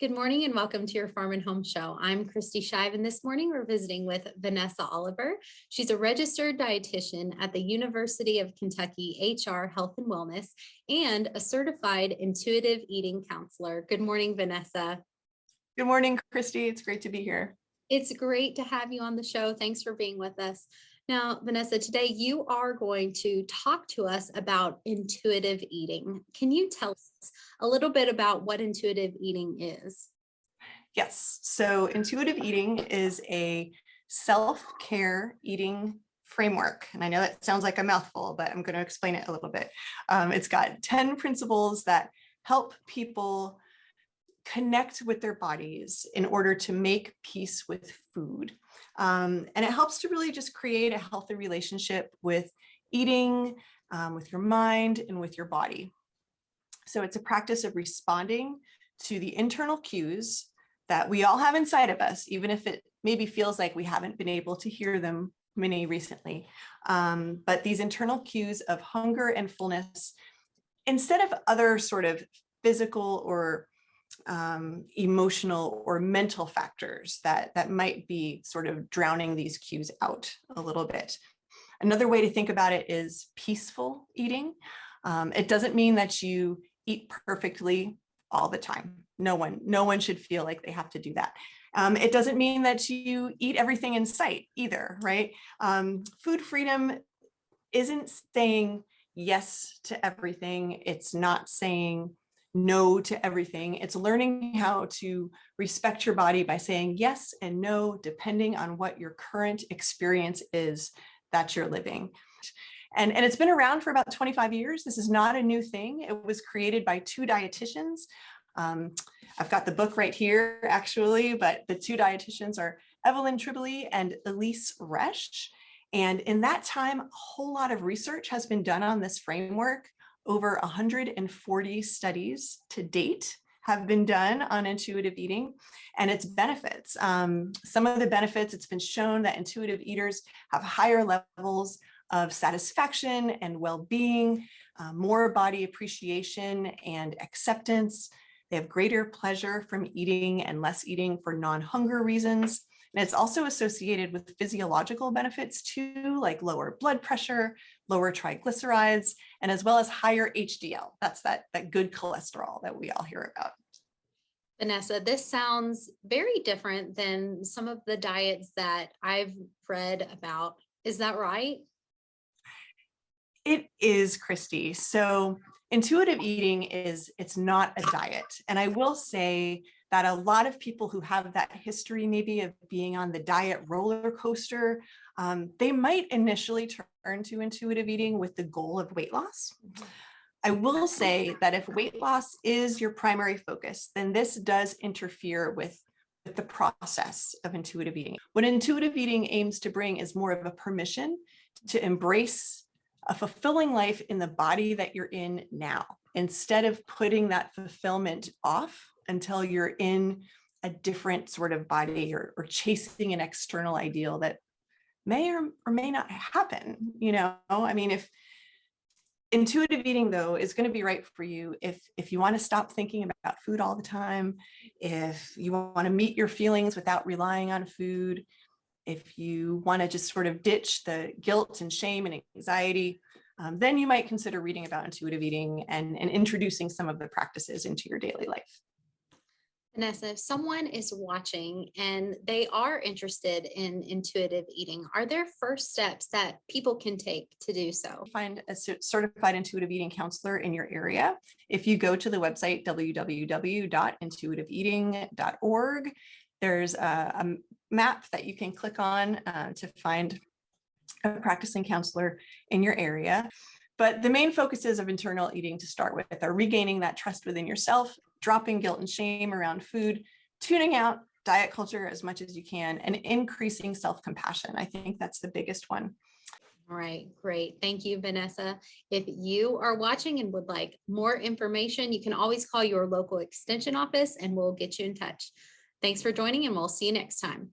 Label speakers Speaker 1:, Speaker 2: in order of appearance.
Speaker 1: Good morning and welcome to your Farm and Home Show. I'm Kristi Shive, and this morning we're visiting with Vanessa Oliver. She's a registered dietitian at the University of Kentucky HR Health and Wellness and a certified intuitive eating counselor. Good morning, Vanessa.
Speaker 2: Good morning, Kristi. It's great to be here.
Speaker 1: It's great to have you on the show. Thanks for being with us. Now, Vanessa, today you are going to talk to us about intuitive eating. Can you tell us a little bit about what intuitive eating is?
Speaker 2: Yes, so intuitive eating is a self-care eating framework. And I know that sounds like a mouthful, but I'm going to explain it a little bit. It's got 10 principles that help people connect with their bodies in order to make peace with food. And it helps to really just create a healthy relationship with eating, with your mind, and with your body. So it's a practice of responding to the internal cues that we all have inside of us, even if it maybe feels like we haven't been able to hear them many recently. But these internal cues of hunger and fullness, instead of other sort of physical or emotional or mental factors that might be sort of drowning these cues out a little bit. Another way to think about it is peaceful eating. It doesn't mean that you eat perfectly all the time. No one should feel like they have to do that. It doesn't mean that you eat everything in sight either, right? Food freedom isn't saying yes to everything. It's not saying no to everything. It's learning how to respect your body by saying yes and no, depending on what your current experience is that you're living. And it's been around for about 25 years. This is not a new thing. It was created by two dietitians. I've got the book right here, actually, but the two dietitians are Evelyn Tribole and Elise Resch. And in that time, a whole lot of research has been done on this framework. Over 140 studies to date have been done on intuitive eating and its benefits. Some of the benefits, it's been shown that intuitive eaters have higher levels of satisfaction and well-being, more body appreciation and acceptance. They have greater pleasure from eating and less eating for non-hunger reasons. And it's also associated with physiological benefits too, like lower blood pressure, lower triglycerides, and as well as higher HDL. That's that good cholesterol that we all hear about.
Speaker 1: Vanessa, this sounds very different than some of the diets that I've read about. Is that right?
Speaker 2: It is, Kristi. So intuitive eating it's not a diet. And I will say that a lot of people who have that history maybe of being on the diet roller coaster, they might initially turn to intuitive eating with the goal of weight loss. I will say that if weight loss is your primary focus, then this does interfere with the process of intuitive eating. What intuitive eating aims to bring is more of a permission to embrace a fulfilling life in the body that you're in now, instead of putting that fulfillment off until you're in a different sort of body or chasing an external ideal that may or may not happen. I mean, if intuitive eating though is going to be right for you, if you want to stop thinking about food all the time, if you want to meet your feelings without relying on food, if you want to just sort of ditch the guilt and shame and anxiety, then you might consider reading about intuitive eating and introducing some of the practices into your daily life.
Speaker 1: Vanessa, if someone is watching and they are interested in intuitive eating, are there first steps that people can take to do so?
Speaker 2: Find a certified intuitive eating counselor in your area. If you go to the website www.intuitiveeating.org, there's a map that you can click on to find a practicing counselor in your area. But the main focuses of internal eating to start with are regaining that trust within yourself, dropping guilt and shame around food, tuning out diet culture as much as you can, and increasing self-compassion. I think that's the biggest one.
Speaker 1: All right, great. Thank you, Vanessa. If you are watching and would like more information, you can always call your local extension office and we'll get you in touch. Thanks for joining and we'll see you next time.